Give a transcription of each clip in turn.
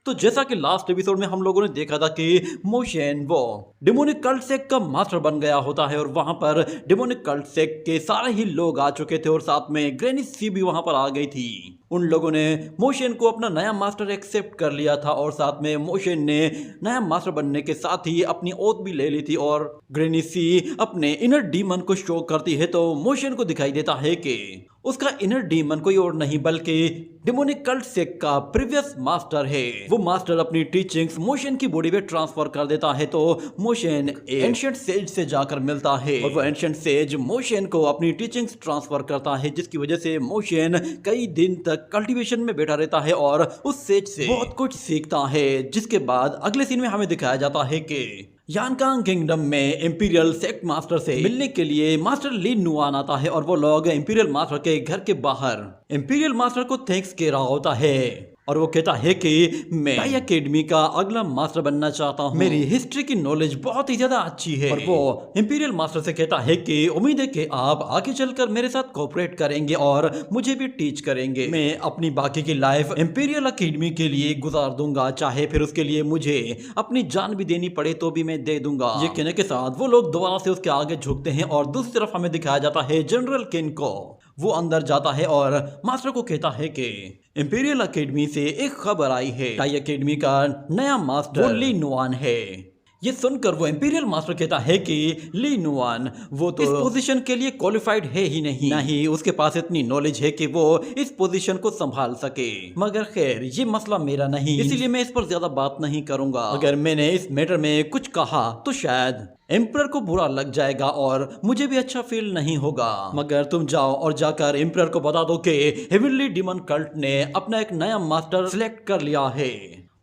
तो जैसा कि लास्ट एपिसोड में हम लोगों ने देखा था कि मोशन वो डिमोनिक कल्ट सेक्ट का मास्टर बन गया होता है और वहां पर डिमोनिक कल्ट सेक्ट के सारे ही लोग आ चुके थे और साथ में ग्रैनी सी भी वहां पर आ गई थी। उन लोगों ने मोशन को अपना नया मास्टर एक्सेप्ट कर लिया था और साथ में मोशन ने नया मास्टर बनने के साथ ही अपनी ओथ भी ले ली थी और ग्रैनी सी अपने इनर डीमन को शो करती है तो मोशन को दिखाई देता है कि उसका इनर डीमन कोई और नहीं बल्कि डिमोनिक कल्ट सेक्ट का प्रीवियस मास्टर है। वो मास्टर अपनी टीचिंग्स मोशन की बॉडी में ट्रांसफर कर देता है तो मोशन एंशिएंट सेज से जाकर मिलता है और वो एंशिएंट सेज मोशन को अपनी टीचिंग्स ट्रांसफर करता है, जिसकी वजह से मोशन कई दिन तक कल्टीवेशन में बैठा रहता है और उस सेज से बहुत कुछ सीखता है। जिसके बाद अगले सीन में हमें दिखाया जाता है कि यानकांग किंगडम में इंपीरियल सेक्ट मास्टर से मिलने के लिए मास्टर ली नुआन आता है और वो लोग इंपीरियल मास्टर के घर के बाहर इंपीरियल मास्टर को थैंक्स कह रहा होता है और वो कहता है कि मैं टाई एकेडमी का अगला मास्टर बनना चाहता हूँ, मेरी हिस्ट्री की नॉलेज बहुत ही ज्यादा अच्छी है। और वो इंपीरियल मास्टर से कहता है कि उम्मीद है कि आप आगे चलकर मेरे साथ कोऑपरेट करेंगे और मुझे भी टीच करेंगे। मैं अपनी बाकी की लाइफ इंपीरियल एकेडमी के लिए गुजार दूंगा, चाहे फिर उसके लिए मुझे अपनी जान भी देनी पड़े तो भी मैं दे दूंगा। ये कहने के साथ वो लोग दोबारा से उसके आगे झुकते हैं और दूसरी तरफ हमें दिखाया जाता है जनरल किन को। वो अंदर जाता है और मास्टर को कहता है कि इंपीरियल एकेडमी से एक खबर आई है, टाई एकेडमी का नया मास्टर ली नुआन है। ये सुनकर वो इंपीरियल मास्टर कहता है कि ली नुआन वो तो इस पोजीशन के लिए क्वालिफाइड है ही नहीं, ना ही उसके पास इतनी नॉलेज है कि वो इस पोजीशन को संभाल सके। मगर खैर ये मसला मेरा नहीं, इसीलिए मैं इस पर ज्यादा बात नहीं करूंगा। अगर मैंने इस मैटर में कुछ कहा तो शायद एम्परर को बुरा लग जाएगा और मुझे भी अच्छा फील नहीं होगा। मगर तुम जाओ और जाकर एम्परर को बता दो कि हेवनली डीमन कल्ट ने अपना एक नया मास्टर सिलेक्ट कर लिया है।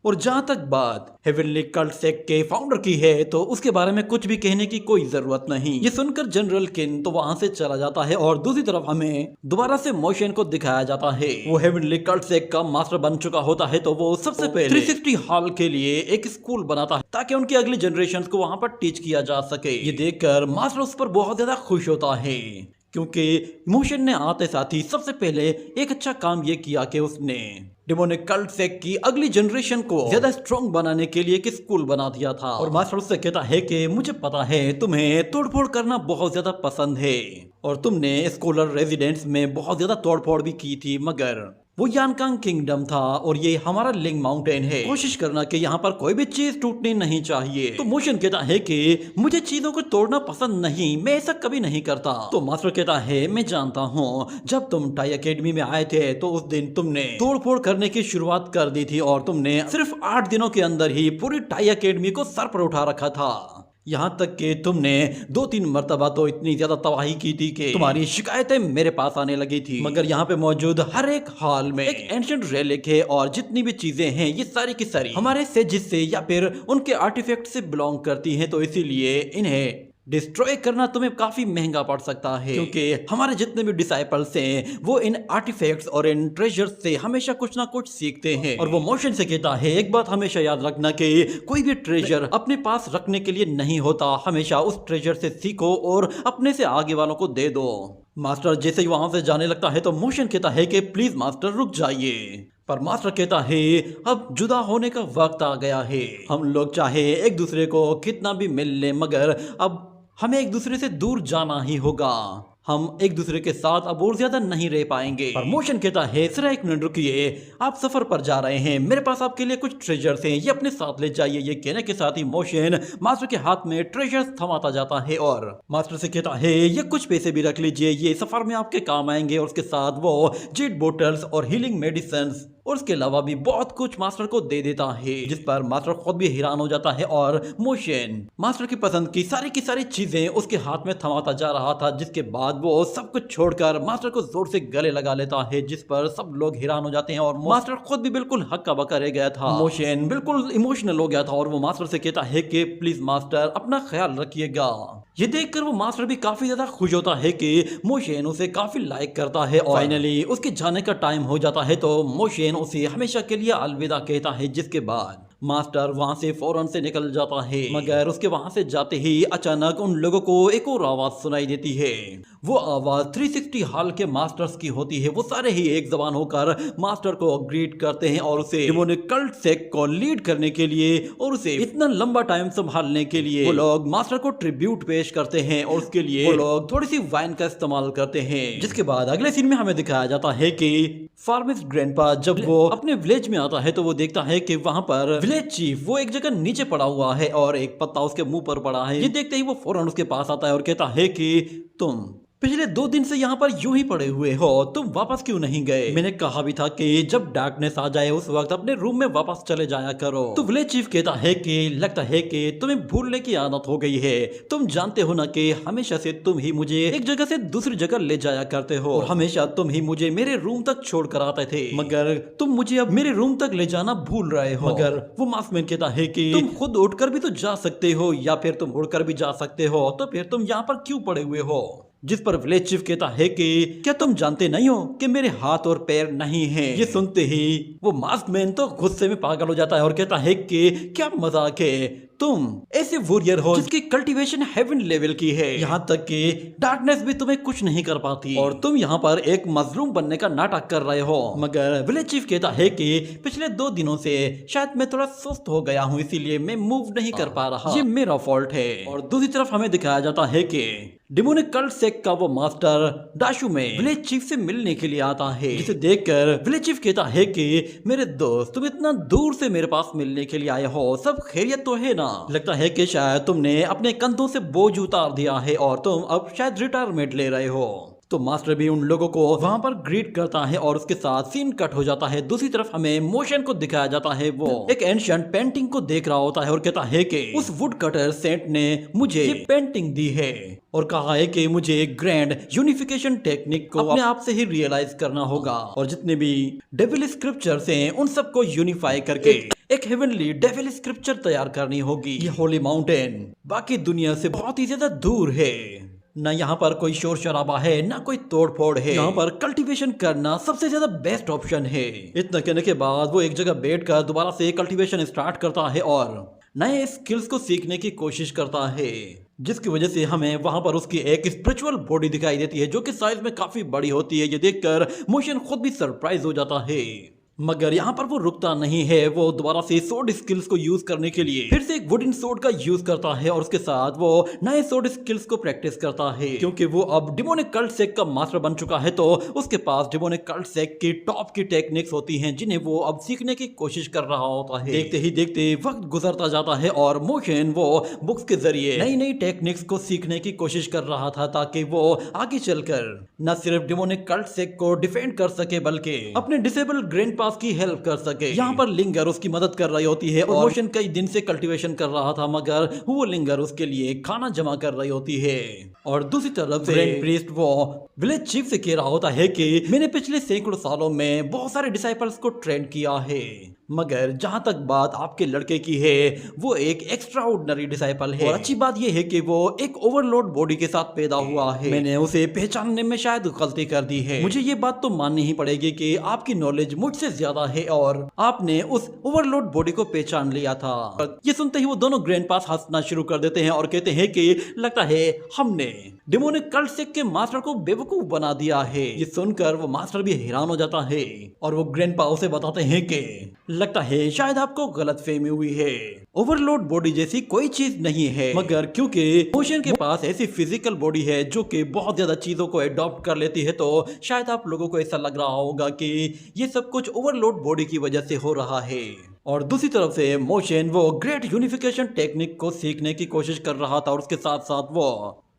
और जहां तक बात हेवनली कल्ट सेक्ट के फाउंडर की है तो उसके बारे में कुछ भी कहने की कोई जरूरत नहीं। ये सुनकर जनरल किन तो वहां से चला जाता है और दूसरी तरफ हमें दोबारा से मोशन को दिखाया जाता है। वो हेवनली कल्ट सेक्ट का मास्टर बन चुका होता है तो वो सबसे पहले 360 हॉल के लिए एक स्कूल बनाता है ताकि उनकी अगली जनरेशन को वहां पर टीच किया जा सके। ये देखकर मास्टर उस पर बहुत ज्यादा खुश होता है क्योंकि मोशन ने आते साथ ही सबसे पहले एक अच्छा काम ये किया कि उसने डिमोनिक कल्ट सेक्ट की अगली जनरेशन को ज्यादा स्ट्रॉन्ग बनाने के लिए एक स्कूल बना दिया था। और मास्टर उससे कहता है कि मुझे पता है तुम्हें तोड़फोड़ करना बहुत ज्यादा पसंद है और तुमने स्कॉलर रेजिडेंस में बहुत ज्यादा तोड़फोड़ भी की थी, मगर वो यानकांग किंगडम था और ये हमारा लिंग माउंटेन है, कोशिश करना कि यहाँ पर कोई भी चीज टूटनी नहीं चाहिए। तो मोशन कहता है कि मुझे चीजों को तोड़ना पसंद नहीं, मैं ऐसा कभी नहीं करता। तो मास्टर कहता है मैं जानता हूँ, जब तुम टाई एकेडमी में आए थे तो उस दिन तुमने तोड़फोड़ करने की शुरुआत कर दी थी और तुमने सिर्फ 8 दिनों के अंदर ही पूरी टाई एकेडमी को सर पर उठा रखा था। यहाँ तक कि तुमने 2-3 मर्तबा तो इतनी ज्यादा तबाही की थी कि तुम्हारी शिकायतें मेरे पास आने लगी थी। मगर यहाँ पे मौजूद हर एक हॉल में एक एंशिएंट रेलिक है और जितनी भी चीजें हैं ये सारी की सारी हमारे सेजिस से या फिर उनके आर्टिफैक्ट से बिलोंग करती हैं, तो इसीलिए इन्हें डिस्ट्रॉय करना तुम्हें काफी महंगा पड़ सकता है क्योंकि हमारे जितने भी डिसाइपल्स हैं वो इन आर्टिफैक्ट्स और इन ट्रेजर्स से हमेशा कुछ ना कुछ सीखते हैं। और वो मोशन से कहता है एक बात हमेशा याद रखना कि कोई भी ट्रेजर अपने पास रखने के लिए नहीं होता, हमेशा उस ट्रेजर से सीखो और अपने से आगे वालों को दे दो। मास्टर जैसे ही वहां से जाने लगता है तो मोशन कहता है कि प्लीज मास्टर रुक जाइए, पर मास्टर कहता है अब जुदा होने का वक्त आ गया है। हम लोग चाहे एक दूसरे को कितना भी मिल ले मगर अब हमें एक दूसरे से दूर जाना ही होगा, हम एक दूसरे के साथ अब और ज्यादा नहीं रह पाएंगे। पर मोशन कहता है सिर्फ एक मिनट रुकिए, आप सफर पर जा रहे हैं, मेरे पास आपके लिए कुछ ट्रेजर्स हैं, ये अपने साथ ले जाइए। ये कहने के साथ ही मोशन मास्टर के हाथ में ट्रेजर्स थमाता जाता है और मास्टर से कहता है ये कुछ पैसे भी रख लीजिए, ये सफर में आपके काम आएंगे। और उसके साथ वो जेट बोटल्स और हीलिंग मेडिसिन और उसके अलावा भी बहुत कुछ मास्टर को दे देता है, जिस पर मास्टर खुद भी हैरान हो जाता है। और मोशन मास्टर की पसंद की सारी चीजें उसके हाथ में थमाता जा रहा था, जिसके बाद वो सब कुछ छोड़कर मास्टर को जोर से गले लगा लेता है, जिस पर सब लोग हैरान हो जाते हैं। और मास्टर खुद भी बिल्कुल हक्का बक्का रह गया था। मोशन बिल्कुल इमोशनल हो गया था और वो मास्टर से कहता है कि प्लीज मास्टर अपना ख्याल रखिएगा। ये देखकर वो मास्टर भी काफी ज्यादा खुश होता है कि मोशन उसे काफी लाइक करता है। और फाइनली उसके जाने का टाइम हो जाता है तो मोशन उसे हमेशा के लिए अलविदा कहता है, जिसके बाद मास्टर वहां से फौरन से निकल जाता है, मगर उसके वहां से जाते ही अचानक उन लोगों को एक और आवाज सुनाई देती है। वो आवाज 360 हाल के मास्टर्स की होती है। वो सारे ही एक जबान होकर मास्टर को ग्रीट करते हैं और उसे डेमोनिक कल्ट सेक्ट को लीड करने के लिए और उसे इतना लंबा टाइम संभालने के लिए वो लोग मास्टर को ट्रिब्यूट पेश करते हैं और उसके लिए वो लोग थोड़ी सी वाइन का इस्तेमाल करते हैं। जिसके बाद अगले सीन में हमें दिखाया जाता है कि फार्मिस्ट ग्रैंडपा जब वो अपने विलेज में आता है तो वो देखता है कि वहां पर विलेज चीफ वो एक जगह नीचे पड़ा हुआ है और एक पत्ता उसके मुंह पर पड़ा है। ये देखते ही वो फौरन उसके पास आता है और कहता है कि तुम पिछले 2 दिन से यहाँ पर यूं ही पड़े हुए हो, तुम वापस क्यों नहीं गए? मैंने कहा भी था कि जब डार्कनेस आ जाए उस वक्त अपने रूम में वापस चले जाया करो। तो विलेज चीफ कहता है कि लगता है कि तुम्हें भूलने की आदत हो गई है। तुम जानते हो ना कि हमेशा से तुम ही मुझे एक जगह से दूसरी जगह ले जाया करते हो और हमेशा तुम ही मुझे मेरे रूम तक छोड़ कर आते थे, मगर तुम मुझे अब मेरे रूम तक ले जाना भूल रहे हो। मगर वो मास्कमैन कहता है कि तुम खुद उठकर भी तो जा सकते हो या फिर तुम उड़कर भी जा सकते हो, तो फिर तुम यहाँ पर क्यों पड़े हुए हो? जिस पर विलेज चीफ कहता है कि क्या तुम जानते नहीं हो कि मेरे हाथ और पैर नहीं हैं? ये सुनते ही वो मास्कमैन तो गुस्से में पागल हो जाता है और कहता है कि क्या मजाक है, तुम ऐसे वॉरियर हो जिसकी कल्टीवेशन हेवन लेवल की है, यहाँ तक कि डार्कनेस भी तुम्हें कुछ नहीं कर पाती और तुम यहाँ पर एक मजलूम बनने का नाटक कर रहे हो। मगर विलेज चीफ कहता है कि पिछले 2 दिनों से शायद मैं थोड़ा सुस्त हो गया हूँ, इसीलिए मैं मूव नहीं कर पा रहा, ये मेरा फॉल्ट है। और दूसरी तरफ हमें दिखाया जाता है कि डेमोनिक कल्ट सेक्ट का वो मास्टर दाशु में विलेज चीफ से मिलने के लिए आता है, जिसे देखकर विलेज चीफ कहता है कि मेरे दोस्त तुम इतना दूर से मेरे पास मिलने के लिए आए हो, सब खैरियत तो है ना? लगता है कि शायद तुमने अपने कंधों से बोझ उतार दिया है और तुम अब शायद रिटायरमेंट ले रहे हो। तो मास्टर भी उन लोगों को वहां पर ग्रीट करता है और उसके साथ सीन कट हो जाता है। दूसरी तरफ हमें मोशन को दिखाया जाता है, वो एक एंशिएंट पेंटिंग को देख रहा होता है और कहता है कि उस वुड कटर सेंट ने मुझे ये पेंटिंग दी है और कहा है कि मुझे ग्रैंड यूनिफिकेशन टेक्निक को अपने आप से ही रियलाइज करना होगा और जितने भी डेविल स्क्रिप्चर्स हैं उन सबको यूनिफाई करके एक हेवनली डेविल स्क्रिप्चर तैयार करनी होगी। ये होली माउंटेन बाकी दुनिया से बहुत ही ज्यादा दूर है, ना यहाँ पर कोई शोर शराबा है ना कोई तोड़ फोड़ है, यहाँ पर कल्टीवेशन करना सबसे ज्यादा बेस्ट ऑप्शन है। इतना कहने के बाद वो एक जगह बैठकर दोबारा से कल्टीवेशन स्टार्ट करता है और नए स्किल्स को सीखने की कोशिश करता है, जिसकी वजह से हमें वहां पर उसकी एक स्पिरिचुअल बॉडी दिखाई देती है जो कि साइज में काफी बड़ी होती है। ये देखकर मोशन खुद भी सरप्राइज हो जाता है। मगर यहाँ पर वो रुकता नहीं है, वो दोबारा से सोर्ड स्किल्स को यूज करने के लिए फिर से एक वुडन सोर्ड का यूज करता है और उसके साथ वो नए सोर्ड स्किल्स को प्रैक्टिस करता है, क्योंकि वो अब डेमोनिक कल्ट सेक्ट का मास्टर बन चुका है। तो उसके पास डेमोनिक कल्ट सेक्ट की टॉप की टेक्निक्स होती हैं जिन्हें वो अब सीखने की कोशिश कर रहा होता है। देखते ही देखते वक्त गुजरता जाता है और मोशन वो बुक्स के जरिए नई नई टेक्निक्स को सीखने की कोशिश कर रहा था ताकि वो आगे चलकर न सिर्फ डेमोनिक कल्ट सेक्ट को डिफेंड कर सके बल्कि अपने डिसेबल ग्रैंडपा की हेल्प कर सके। यहाँ पर लिंगर उसकी मदद कर रही होती है और मोशन कई दिन से कल्टीवेशन कर रहा था, मगर वो लिंगर उसके लिए खाना जमा कर रही होती है। और दूसरी तरफ ग्रैंड प्रीस्ट वो विलेज चीफ से कह रहा होता है कि मैंने पिछले सैकड़ों सालों में बहुत सारे डिसाइपल्स को ट्रेन किया है, मगर जहां तक बात आपके लड़के की है वो एक एक्स्ट्रा ऑर्डिनरी डिसाइपल है। और अच्छी बात यह है कि वो एक ओवरलोड बॉडी के साथ पैदा हुआ है। मैंने उसे पहचानने में शायद गलती कर दी है। मुझे ये बात तो माननी ही पड़ेगी कि आपकी नॉलेज मुझसे ज्यादा है और आपने उस ओवरलोड बॉडी को पहचान लिया था। ये सुनते ही वो दोनों ग्रैंडपास हंसना शुरू कर देते हैं और कहते हैं कि लगता है हमने डेमोनिक कल्ट सेक्ट के मास्टर को बेवकूफ बना दिया है। ये सुनकर वो मास्टर भी हैरान हो जाता है और वो ग्रैंडपा उसे बताते हैं कि लगता है शायद आपको गलतफहमी हुई है, ओवरलोड बॉडी जैसी कोई चीज नहीं है, मगर क्योंकि मोशन के पास ऐसी फिजिकल बॉडी है जो कि बहुत ज्यादा चीजों को एडॉप्ट कर लेती है, तो शायद आप लोगों को ऐसा लग रहा होगा कि ये सब कुछ ओवरलोड बॉडी की वजह से हो रहा है। और दूसरी तरफ से मोशन वो ग्रेट यूनिफिकेशन टेक्निक को सीखने की कोशिश कर रहा था और उसके साथ साथ वो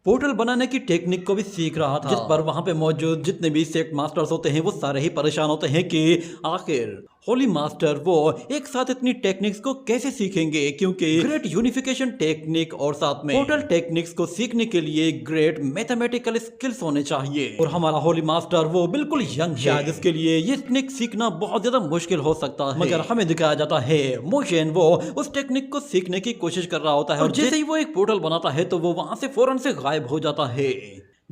पोर्टल बनाने की टेक्निक को भी सीख रहा था, जिस पर वहां पे मौजूद जितने भी सेक्ट मास्टर्स होते हैं वो सारे ही परेशान होते हैं कि आखिर होली मास्टर वो एक साथ इतनी टेक्निक्स को कैसे सीखेंगे, क्योंकि ग्रेट यूनिफिकेशन टेक्निक और साथ में पोर्टल टेक्निक्स को सीखने के लिए ग्रेट मैथमेटिकल स्किल्स होने चाहिए और हमारा होली मास्टर वो बिल्कुल यंग है, शायद इसके लिए ये टेक्निक सीखना बहुत ज्यादा मुश्किल हो सकता है। मगर हमें दिखाया जाता है मोशन वो उस टेक्निक को सीखने की कोशिश कर रहा होता है और जैसे ही वो एक पोर्टल बनाता है तो वो वहां से फौरन से गायब हो जाता है,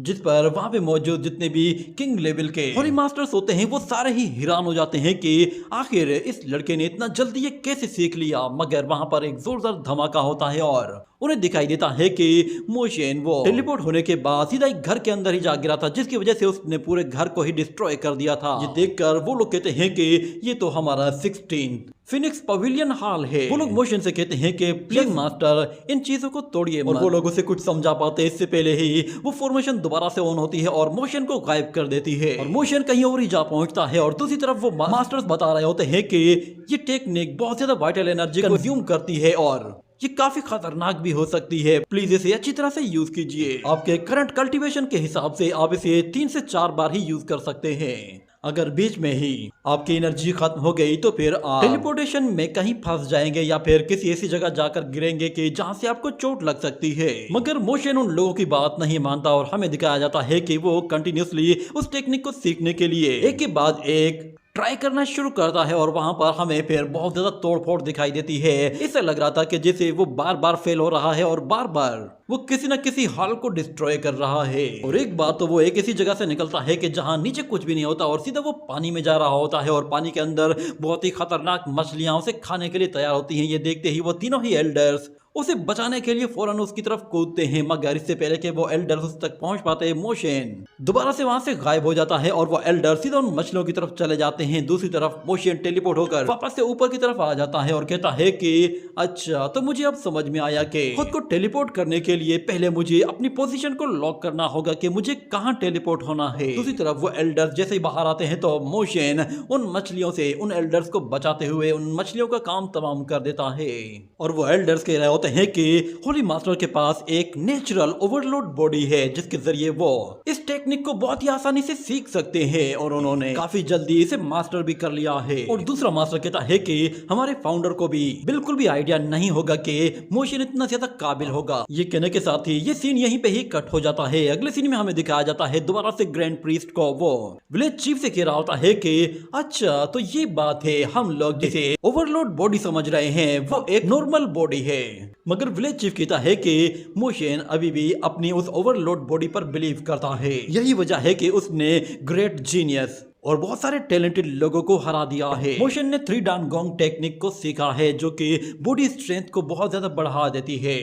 जिस पर वहां पे मौजूद जितने भी किंग लेवल के होली मास्टर्स होते हैं वो सारे ही हैरान हो जाते हैं कि आखिर इस लड़के ने इतना जल्दी ये कैसे सीख लिया। मगर वहां पर एक जोरदार धमाका होता है और उन्हें दिखाई देता है कि मोशन वो टेलीपोर्ट होने के बाद सीधा एक घर के अंदर ही जा गिरा था, जिसकी वजह से उसने पूरे घर को ही डिस्ट्रॉय कर दिया था। ये देखकर वो लोग कहते हैं कि ये तो हमारा 16th फिनिक्स पवेलियन हॉल है। वो लोग मोशन से कहते हैं कि प्लीज मास्टर इन चीजों को तोड़िए, और वो लोग उसे कुछ समझा पाते इससे पहले ही वो फॉर्मेशन दोबारा से ऑन होती है और मोशन को गायब कर देती है और मोशन कहीं और ही जा पहुंचता है। और दूसरी तरफ वो मास्टर्स बता रहे होते हैं कि ये टेक्निक बहुत ज्यादा वाइटल एनर्जी को कंज्यूम करती है और ये काफी खतरनाक भी हो सकती है, प्लीज इसे अच्छी तरह से यूज कीजिए। आपके करंट कल्टीवेशन के हिसाब से आप इसे 3 से 4 बार ही यूज कर सकते हैं। अगर बीच में ही आपकी एनर्जी खत्म हो गई तो फिर आप टेलीपोर्टेशन में कहीं फंस जाएंगे या फिर किसी ऐसी जगह जाकर गिरेंगे कि जहां से आपको चोट लग सकती है। मगर मोशन उन लोगों की बात नहीं मानता और हमें दिखाया जाता है कि वो कंटिन्यूसली उस टेक्निक को सीखने के लिए एक के बाद एक ट्राई करना शुरू करता है और वहां पर हमें फिर बहुत ज्यादा तोड़फोड़ दिखाई देती है। इससे लग रहा था कि जैसे वो बार बार फेल हो रहा है और बार बार वो किसी न किसी हॉल को डिस्ट्रॉय कर रहा है। और एक बार तो वो एक ऐसी जगह से निकलता है कि जहां नीचे कुछ भी नहीं होता और सीधा वो पानी में जा रहा होता है और पानी के अंदर बहुत ही खतरनाक मछलियां उसे खाने के लिए तैयार होती हैं। ये देखते ही वो तीनों ही एल्डर्स उसे बचाने के लिए फौरन उसकी तरफ कूदते हैं, मगर इससे पहले कि वो एल्डर्स उस तक पहुंच पाते मोशन दोबारा से वहां से गायब हो जाता है और वो एल्डर सीधा उन मछलियों की तरफ चले जाते हैं। दूसरी तरफ मोशन टेलीपोर्ट होकर वापस से ऊपर की तरफ आ जाता है और कहता है कि अच्छा तो मुझे अब समझ में आया कि खुद को टेलीपोर्ट करने के लिए पहले मुझे अपनी पोजीशन को लॉक करना होगा कि मुझे कहां टेलीपोर्ट होना है। दूसरी तरफ वो एल्डर्स जैसे ही बाहर आते हैं तो मोशन उन मछलियों से उन एल्डर्स को बचाते हुए उन मछलियों का काम तमाम कर देता है। और वो एल्डर्स कह रहे होते हैं कि होली मास्टर के पास एक नेचुरल ओवरलोड बॉडी है जिसके जरिए वो इस टेक्निक को बहुत ही आसानी से सीख सकते हैं और उन्होंने काफी जल्दी इसे मास्टर भी कर लिया है। और दूसरा मास्टर कहता है कि हमारे फाउंडर को भी बिल्कुल भी आइडिया नहीं होगा कि मोशन इतना ज्यादा काबिल होगा। ये कहने के साथ ही ये सीन यहीं पे ही कट हो जाता है। अगले सीन में हमें दिखाया जाता है दोबारा से ग्रैंड प्रीस्ट को वो विलेज चीफ से कह रहा होता है कि अच्छा तो ये बात है, हम लोग जिसे ओवरलोड बॉडी समझ रहे हैं वो एक नॉर्मल बॉडी है। मगर विलेज चीफ कहता है कि मोशन अभी भी अपनी उस ओवरलोड बॉडी पर बिलीव करता है। यही वजह है कि उसने ग्रेट जीनियस और बहुत सारे टैलेंटेड लोगों को हरा दिया है। मोशन ने 3 डान गोंग टेक्निक को सीखा है जो कि बॉडी स्ट्रेंथ को बहुत ज्यादा बढ़ा देती है।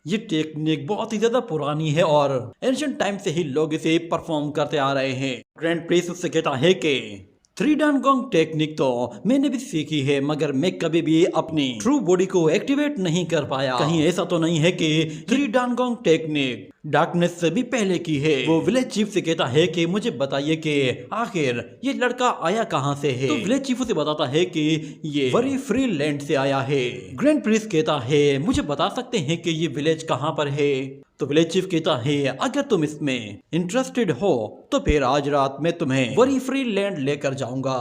ये टेक्निक बहुत ही ज्यादा पुरानी है और एंशिएंट टाइम से ही लोग इसे परफॉर्म करते आ रहे हैं। ग्रैंड प्रीस्ट उससे कहता है कि 3 डान गोंग टेक्निक तो मैंने भी सीखी है मगर मैं कभी भी अपनी ट्रू बॉडी को एक्टिवेट नहीं कर पाया। कहीं ऐसा तो नहीं है कि 3 डान गोंग टेक्निक डार्कनेस से भी पहले की है। वो विलेज चीफ से कहता है कि मुझे बताइए कि आखिर ये लड़का आया कहां से है। तो विलेज चीफ उसे बताता है कि ये वरी फ्री लैंड से आया है। ग्रैंड प्रीस्ट कहता है मुझे बता सकते हैं कि ये विलेज कहां पर है। तो विलेज चीफ कहता है अगर तुम इसमें इंटरेस्टेड हो तो फिर आज रात में तुम्हें वरी फ्री लैंड लेकर जाऊंगा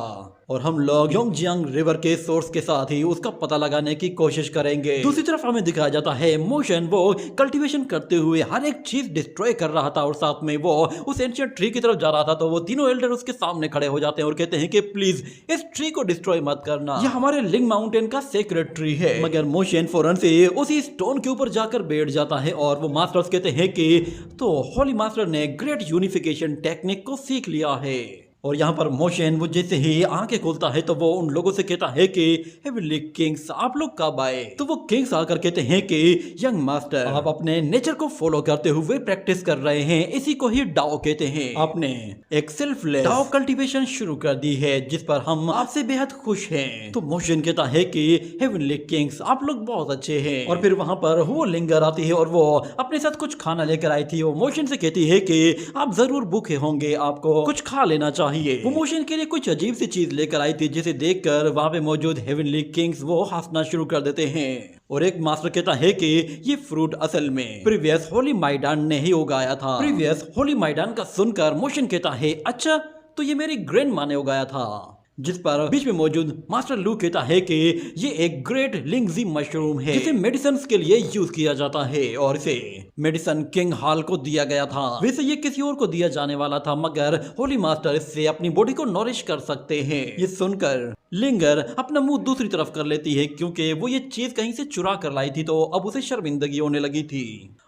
और हम लोग योंगजियांग रिवर के सोर्स के साथ ही उसका पता लगाने की कोशिश करेंगे। दूसरी तरफ हमें दिखाया जाता है मोशन वो कल्टीवेशन करते हुए हर एक चीज डिस्ट्रॉय कर रहा था और साथ में वो उस एंशिएंट ट्री की तरफ जा रहा था। तो वो तीनों एल्डर उसके सामने खड़े हो जाते हैं और कहते हैं कि प्लीज इस ट्री को डिस्ट्रॉय मत करना, ये हमारे लिंग माउंटेन का सीक्रेट ट्री है। मगर मोशन फौरन से उसी स्टोन के ऊपर जाकर बैठ जाता है और वो मास्टर्स कहते हैं कि तो होली मास्टर ने ग्रेट यूनिफिकेशन टेक्निक को सीख लिया है। और यहाँ पर मोशन वो जैसे ही आंखें खोलता है तो वो उन लोगों से कहता है कि हेवनली किंग्स आप लोग कब आए। तो वो किंग्स आकर कहते हैं कि यंग मास्टर आप अपने नेचर को फॉलो करते हुए प्रैक्टिस कर रहे हैं, इसी को ही डाओ कहते हैं। आपने एक सेल्फलेस डाओ कल्टीवेशन शुरू कर दी है जिस पर हम आपसे बेहद खुश हैं। तो मोशन कहता है कि हेवनली किंग्स आप लोग बहुत अच्छे हैं। और फिर वहां पर वो लिंगर आती है और वो अपने साथ कुछ खाना लेकर आई थी। वो मोशन से कहती है कि आप जरूर भूखे होंगे, आपको कुछ खा लेना चाहिए। वो मोशन के लिए कुछ अजीब सी चीज लेकर आई थी जिसे देखकर वहां पे मौजूद हेवनली किंग्स वो हंसना शुरू कर देते हैं। और एक मास्टर कहता है कि ये फ्रूट असल में प्रीवियस होली माइडान ने ही उगाया था। प्रीवियस होली माइडान का सुनकर मोशन कहता है अच्छा तो ये मेरी ग्रैंड माँ ने उगाया था। जिस पर बीच में मौजूद मास्टर लू कहता है कि ये एक ग्रेट लिंगजी मशरूम है जिसे मेडिसिन के लिए यूज किया जाता है और इसे मेडिसिन किंग हॉल को दिया गया था। वैसे ये किसी और को दिया जाने वाला था मगर होली मास्टर इससे अपनी बॉडी को नॉरिश कर सकते हैं। ये सुनकर लिंगर अपना मुंह दूसरी तरफ कर लेती है क्योंकि वो ये चीज कहीं से चुरा कर लाई थी तो अब उसे शर्मिंदगी होने लगी थी।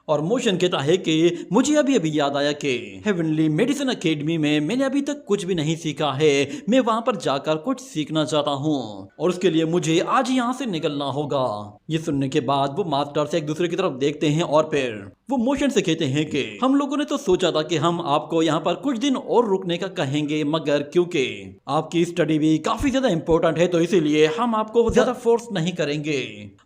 और मोशन कहता है कि मुझे अभी अभी याद आया कि हेवनली मेडिसिन एकेडमी में मैंने अभी तक कुछ भी नहीं सीखा है, मैं वहां पर जाकर कुछ सीखना चाहता हूँ और उसके लिए मुझे आज यहाँ से निकलना होगा। ये सुनने के बाद वो मास्टर्स एक दूसरे की तरफ देखते हैं और फिर वो मोशन से कहते हैं कि हम लोगों ने तो सोचा था कि हम आपको यहाँ पर कुछ दिन और रुकने का कहेंगे, मगर क्योंकि आपकी स्टडी भी काफी ज्यादा इंपॉर्टेंट है तो इसीलिए हम आपको ज्यादा फोर्स नहीं करेंगे।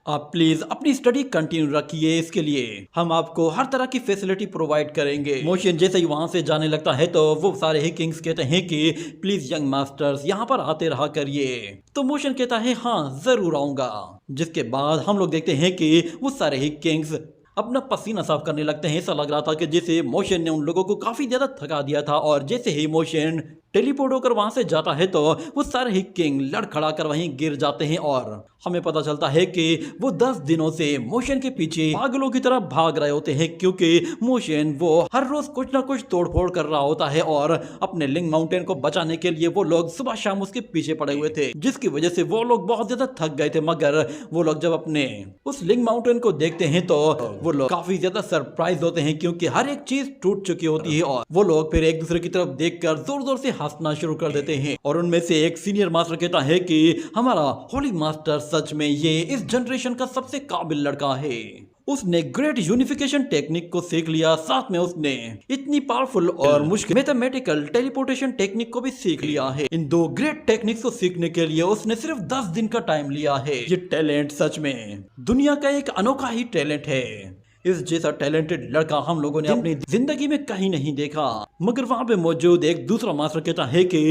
आप प्लीज अपनी स्टडी कंटिन्यू रखिए, इसके लिए हम आपको हर तरह की फैसिलिटी प्रोवाइड करेंगे। मोशन जैसे ही वहां से जाने लगता है तो वो सारे ही किंग्स कहते हैं कि प्लीज यंग मास्टर्स यहाँ पर आते रहा करिए। तो मोशन कहता है हाँ जरूर आऊंगा। जिसके बाद हम लोग देखते हैं कि वो सारे ही किंग्स अपना पसीना साफ करने लगते हैं। ऐसा लग रहा था कि जैसे मोशन ने उन लोगों को काफी ज्यादा थका दिया था और जैसे ही मोशन टेलीपोर्ट होकर वहां से जाता है तो वो सारे ही किंग लड़खड़ा कर वहीं गिर जाते हैं और हमें पता चलता है कि वो 10 दिनों से मोशन के पीछे पागलों की तरह भाग रहे होते हैं, क्योंकि मोशन वो हर रोज कुछ ना कुछ तोड़फोड़ कर रहा होता है और अपने लिंग माउंटेन को बचाने के लिए वो लोग सुबह शाम उसके पीछे पड़े हुए थे, जिसकी वजह से वो लोग बहुत ज्यादा थक गए थे। मगर वो लोग जब अपने उस लिंग माउंटेन को देखते हैं तो वो लोग काफी ज्यादा सरप्राइज होते हैं, क्योंकि हर एक चीज टूट चुकी होती है और वो लोग फिर एक दूसरे की तरफ देखकर जोर जोर से हंसना शुरू कर देते हैं। और उनमें से एक सीनियर मास्टर कहता है कि हमारा होली मास्टर सच में ये इस जनरेशन का सबसे काबिल लड़का है। उसने ग्रेट यूनिफिकेशन टेक्निक को सीख लिया, साथ में उसने इतनी पावरफुल और मुश्किल मैथमेटिकल टेलीपोर्टेशन टेक्निक को भी सीख लिया है। इन दो ग्रेट टेक्निक्स को सीखने के लिए उसने सिर्फ 10 दिन का टाइम लिया है। ये टैलेंट सच में दुनिया का एक अनोखा ही टैलेंट है। इस जैसा टैलेंटेड लड़का हम लोगों ने अपनी जिंदगी में कहीं नहीं देखा। मगर वहां पे मौजूद एक दूसरा मास्टर कहता है कि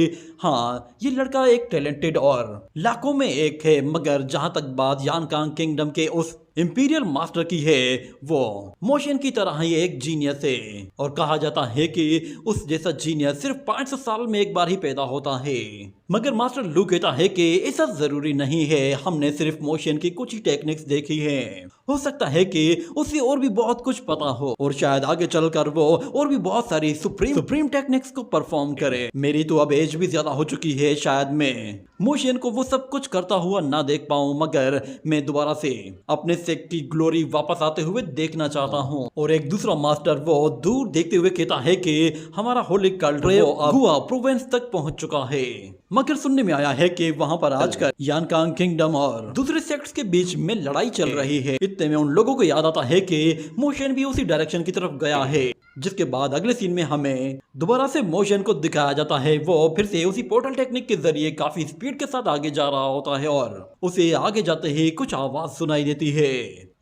हाँ ये लड़का एक टैलेंटेड और लाखों में एक है, मगर जहां तक बात यानकांग किंगडम के उस इंपीरियल मास्टर की है वो मोशन की तरह ही एक जीनियस है और कहा जाता है कि उस जैसा जीनियस सिर्फ 500 साल में एक बार ही पैदा होता है। मगर मास्टर लू कहता है कि ऐसा जरूरी नहीं है, हमने सिर्फ मोशन की कुछ ही टेक्निक्स देखी है, हो सकता है कि उसे और भी बहुत कुछ पता हो और शायद आगे चलकर वो और भी बहुत सारी सुप्रीम टेक्निक्स को परफॉर्म करे। मेरी तो अब एज भी ज्यादा हो चुकी है, शायद मैं मोशन को वो सब कुछ करता हुआ ना देख पाऊं, मगर मैं दोबारा से अपने सेक्ट की ग्लोरी वापस आते हुए देखना चाहता हूं। और एक दूसरा मास्टर वो दूर देखते हुए कहता है कि हमारा होली कल्ट गुआ प्रोविंस तक पहुंच चुका है, मगर सुनने में आया है कि वहां पर आजकल यानकांग किंगडम और दूसरे सेक्ट्स के बीच में लड़ाई चल रही है। इतने में उन लोगों को याद आता है कि मोशन भी उसी डायरेक्शन की तरफ गया है। जिसके बाद अगले सीन में हमें दोबारा से मोशन को दिखाया जाता है, वो फिर से उसी पोर्टल टेक्निक के जरिए काफी स्पीड के साथ आगे जा रहा होता है और उसे आगे जाते ही कुछ आवाज सुनाई देती है।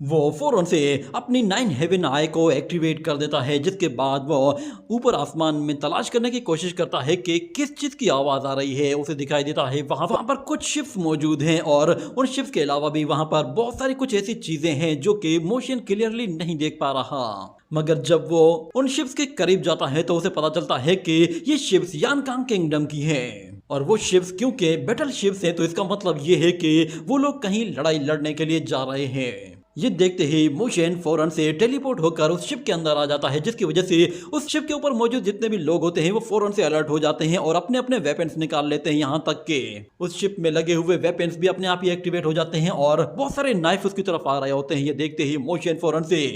वो फौरन से अपनी 9 हेवन आई को एक्टिवेट कर देता है, जिसके बाद वो ऊपर आसमान में तलाश करने की कोशिश करता है कि किस चीज की आवाज आ रही है। उसे दिखाई देता है वहां पर कुछ शिप्स मौजूद हैं और उन शिप्स के अलावा भी वहां पर बहुत सारी कुछ ऐसी चीजें हैं जो कि मोशन क्लियरली नहीं देख पा रहा। मगर जब वो उन शिप्स के करीब जाता है तो उसे पता चलता है कि ये शिप्स यानकांग किंगडम की हैं और वो शिप्स क्योंकि बैटल शिप्स हैं तो इसका मतलब ये है कि वो लोग कहीं लड़ाई लड़ने के लिए जा रहे हैं। ये देखते ही मोशन फौरन से टेलीपोर्ट होकर उस शिप के अंदर आ जाता है, जिसकी वजह से उस शिप के ऊपर मौजूद जितने भी लोग होते हैं वो फौरन से अलर्ट हो जाते हैं और अपने अपने वेपन्स निकाल लेते हैं। यहाँ तक के उस शिप में लगे हुए वेपन्स भी अपने आप ही एक्टिवेट हो जाते हैं और बहुत सारे नाइफ उसकी तरफ आ रहे होते हैं। ये देखते ही मोशन फौरन से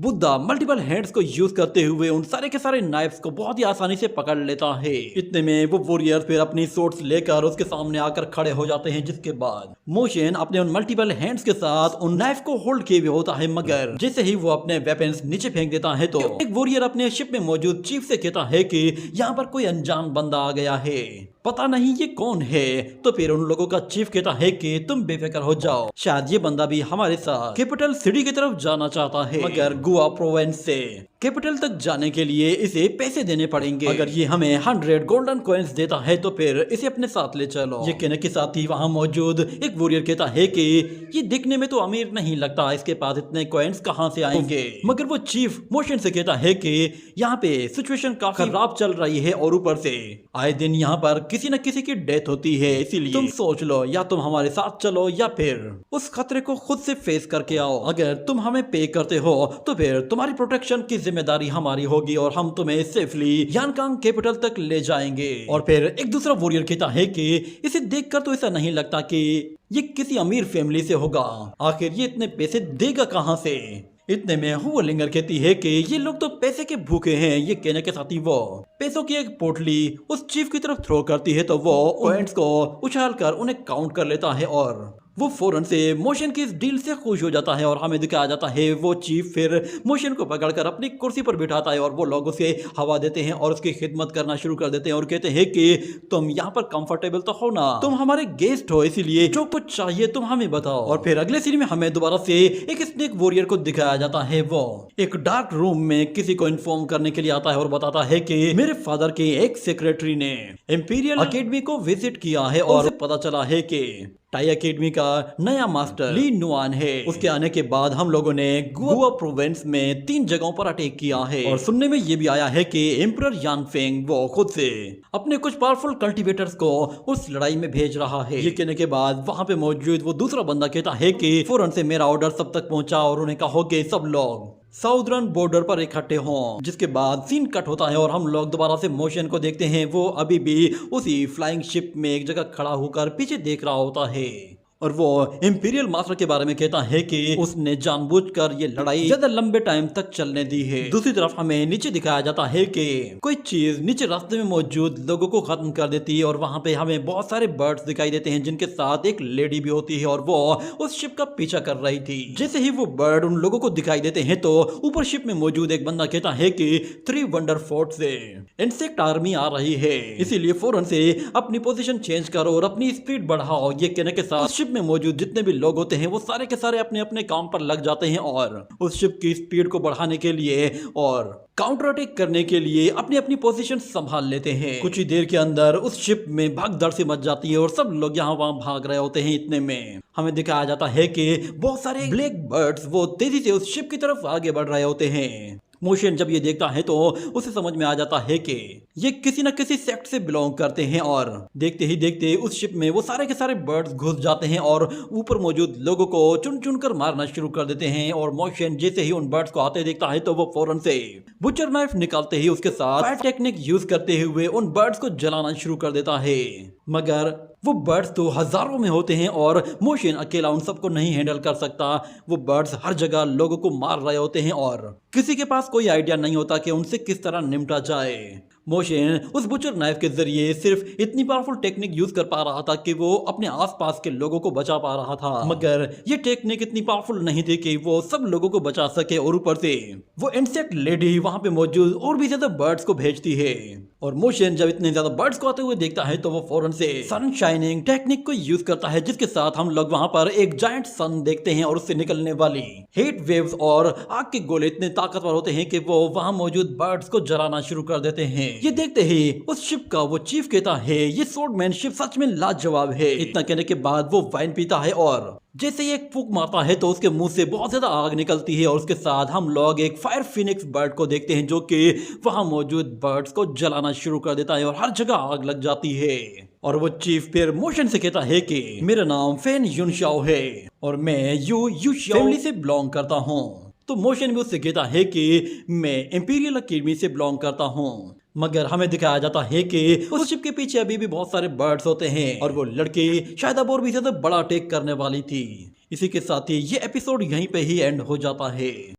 बुद्धा मल्टीपल हैंड्स को यूज करते हुए उन सारे के सारे नाइफ्स को बहुत ही आसानी से पकड़ लेता है। इतने में वो वॉरियर्स फिर अपनी सोर्ड्स लेकर उसके सामने आकर खड़े हो जाते हैं, जिसके बाद मोशन अपने उन मल्टीपल हैंड्स के साथ उन नाइफ को होल्ड किए हुए होता है, मगर जैसे ही वो अपने वेपन्स नीचे फेंक देता है तो एक वॉरियर अपने शिप में मौजूद चीफ से कहता है कि यहाँ पर कोई अनजान बंदा आ गया है, पता नहीं ये कौन है। तो फिर उन लोगों का चीफ कहता है कि तुम बेफिक्र हो जाओ, शायद ये बंदा भी हमारे साथ कैपिटल सिटी की तरफ जाना चाहता है, मगर गुआ प्रोविंस से कैपिटल तक जाने के लिए इसे पैसे देने पड़ेंगे। अगर ये हमें 100 गोल्डन कॉइन्स देता है तो फिर इसे अपने साथ ले चलो। ये कहने के साथ ही वहाँ मौजूद एक वॉरियर कहता है कि ये दिखने में तो अमीर नहीं लगता, इसके पास इतने कॉइन्स कहाँ से आएंगे। मगर वो चीफ मोशन से कहता है कि यहाँ पे सिचुएशन काफी खराब चल रही है और ऊपर से आए दिन यहाँ पर किसी न किसी की डेथ होती है, इसीलिए तुम सोच लो, या तुम हमारे साथ चलो या फिर उस खतरे को खुद से फेस करके आओ। अगर तुम हमें पे करते हो तो फिर तुम्हारी प्रोटेक्शन की जिम्मेदारी हमारी होगी और हम तुम्हें सेफली यानकांग कैपिटल तक ले जाएंगे। और फिर एक दूसरा वॉरियर कहता है कि इसे देखकर तो ऐसा नहीं लगता कि ये किसी अमीर फैमिली से होगा, आखिर ये इतने पैसे देगा कहां से। इतने में हुआलिंगर कहती है कि ये लोग तो पैसे के भूखे हैं। ये कहने के साथ ही वो पैसों की एक पोटली उस चीफ की तरफ थ्रो करती है तो वो कॉइंस को उछाल कर उन्हें काउंट कर लेता है और वो फौरन से मोशन की इस डील से खुश हो जाता है और हमें दिखाया जाता है वो चीफ फिर मोशन को पकड़कर अपनी कुर्सी पर बिठाता है और वो लोग उसे हवा देते हैं और उसकी खिदमत करना शुरू कर देते हैं और कहते हैं कि तुम यहाँ पर कंफर्टेबल तो हो ना, तुम हमारे गेस्ट हो, इसीलिए जो कुछ चाहिए तुम हमें बताओ। और फिर अगले सीन में हमें दोबारा से एक स्नेक वॉरियर को दिखाया जाता है। वो एक डार्क रूम में किसी को इन्फॉर्म करने के लिए आता है और बताता है कि मेरे फादर के एक सेक्रेटरी ने इंपीरियल अकेडमी को विजिट किया है और पता चला है कि टाई अकेडमी का नया मास्टर ली नुआन है। उसके आने के बाद हम लोगों ने गोवा प्रोविंस में 3 जगहों पर अटैक किया है और सुनने में ये भी आया है कि एम्परर यानफेंग वो खुद से अपने कुछ पावरफुल कल्टीवेटर्स को उस लड़ाई में भेज रहा है। ये कहने के बाद वहां पे मौजूद वो दूसरा बंदा कहता है कि फौरन से मेरा ऑर्डर सब तक पहुंचा और उन्हें कहो कि सब लोग साउदर्न बॉर्डर पर इकट्ठे हों। जिसके बाद सीन कट होता है और हम लोग दोबारा से मोशन को देखते हैं। वो अभी भी उसी फ्लाइंग शिप में एक जगह खड़ा होकर पीछे देख रहा होता है और वो इंपीरियल मास्टर के बारे में कहता है कि उसने जानबूझकर ये लड़ाई ज्यादा लंबे टाइम तक चलने दी है। दूसरी तरफ हमें नीचे दिखाया जाता है कि कोई चीज नीचे रास्ते में मौजूद लोगों को खत्म कर देती है और वहां पे हमें बहुत सारे बर्ड्स दिखाई देते हैं जिनके साथ एक लेडी भी होती है और वो उस शिप का पीछा कर रही थी। जैसे ही वो बर्ड उन लोगों को दिखाई देते हैं तो ऊपर शिप में मौजूद एक बंदा कहता है कि 3 वंडर फोर्ट से इंसेक्ट आर्मी आ रही है, इसीलिए फौरन से अपनी पोजीशन चेंज करो और अपनी स्पीड बढ़ाओ। ये कहने के साथ शिप में मौजूद जितने भी लोग होते हैं वो सारे के सारे अपने अपने काम पर लग जाते हैं और उस शिप की स्पीड को बढ़ाने के लिए और काउंटर अटैक करने के लिए अपनी अपनी पोजीशन संभाल लेते हैं। कुछ ही देर के अंदर उस शिप में भगदड़ सी मच जाती है और सब लोग यहाँ वहां भाग रहे होते हैं। इतने में हमें दिखाया जाता है कि बहुत सारे ब्लैक बर्ड्स वो तेजी से उस शिप की तरफ आगे बढ़ रहे होते हैं। मोशन जब ये देखता है तो उसे समझ में आ जाता है कि ये किसी न किसी सेक्ट से बिलोंग करते हैं और देखते ही देखते उस शिप में वो सारे के सारे बर्ड्स घुस जाते हैं और ऊपर मौजूद लोगों को चुन चुन कर मारना शुरू कर देते हैं। और मोशन जैसे ही उन बर्ड्स को आते देखता है तो वो फौरन से बुचर नाइफ निकालते ही उसके साथ फायर टेक्निक यूज करते हुए उन बर्ड्स को जलाना शुरू कर देता है। मगर वो बर्ड्स तो हजारों में होते हैं और मोशन अकेला उन सबको नहीं हैंडल कर सकता। वो बर्ड्स हर जगह लोगों को मार रहे होते हैं और किसी के पास कोई आइडिया नहीं होता कि उनसे किस तरह निपटा जाए। मोशन उस बुचर नाइफ के जरिए सिर्फ इतनी पावरफुल टेक्निक यूज कर पा रहा था कि वो अपने आसपास के लोगों को बचा पा रहा था, मगर ये टेक्निक इतनी पावरफुल नहीं थी कि वो सब लोगों को बचा सके। और ऊपर से वो इंसेक्ट लेडी वहां पे मौजूद और भी ज्यादा बर्ड्स को भेजती है और मोशन जब इतने ज्यादा बर्ड्स को आते हुए देखता है तो वो फौरन से सन शाइनिंग टेक्निक को यूज करता है, जिसके साथ हम लोग वहां पर एक जायंट सन देखते हैं और उससे निकलने वाली हीट वेव्स और आग के गोले इतने ताकतवर होते हैं कि वो वहां मौजूद बर्ड्स को जलाना शुरू कर देते हैं। ये देखते ही उस शिप का वो चीफ कहता है ये स्वॉर्डमैन शिप सच में लाजवाब है। इतना कहने के बाद वो वाइन पीता है और जैसे ही एक फूंक मारता है तो उसके मुंह से बहुत ज्यादा आग निकलती है और उसके साथ हम लोग एक फायर फिनिक्स बर्ड को देखते हैं जो कि वहां मौजूद बर्ड्स को जलाना शुरू कर देता है और हर जगह आग लग जाती है। और वो चीफ फिर मोशन से कहता है कि मेरा नाम फेन युनशाओ है और मैं यू फैमिली से बिलोंग करता हूँ। तो मोशन भी उससे कहता है कि मैं इंपीरियल अकेडमी से बिलोंग करता हूँ। मगर हमें दिखाया जाता है कि उस शिप के पीछे अभी भी बहुत सारे बर्ड्स होते हैं और वो लड़की शायद अब और भी ज्यादा बड़ा अटैक करने वाली थी। इसी के साथ ही ये एपिसोड यहीं पे ही एंड हो जाता है।